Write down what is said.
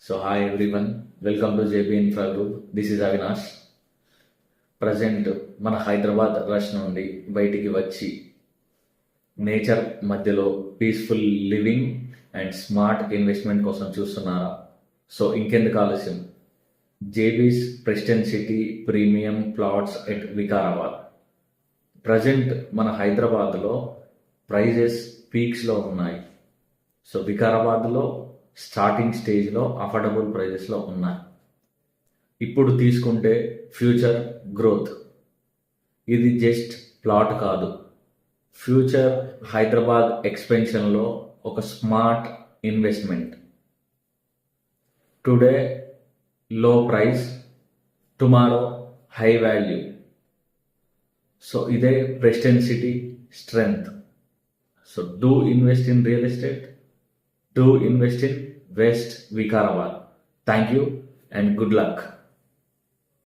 So hi everyone, welcome to JP Infra Group. This is Avinash. Present మన Hyderabad rush నుండి బయటికి వచ్చి nature మధ్యలో peaceful living and smart investment కోసం చూస్తున్నారా? సో ఇంకెందుకు ఆలస్యం, JB's Preston City premium plots at Vikarabad. Present మన హైదరాబాద్లో ప్రైజెస్ పీక్స్లో ఉన్నాయి. సో వికారాబాద్లో స్టార్టింగ్ స్టేజ్లో అఫోర్డబుల్ ప్రైజెస్లో ఉన్నాయి. ఇప్పుడు తీసుకుంటే ఫ్యూచర్ గ్రోత్. ఇది జస్ట్ ప్లాట్ కాదు, ఫ్యూచర్ హైదరాబాద్ ఎక్స్పెన్షన్లో ఒక smart investment. Today low price, tomorrow high value. So ఇదే Preston City strength. So do invest in real estate, do invest in West Vikarabad. Thank you and good luck.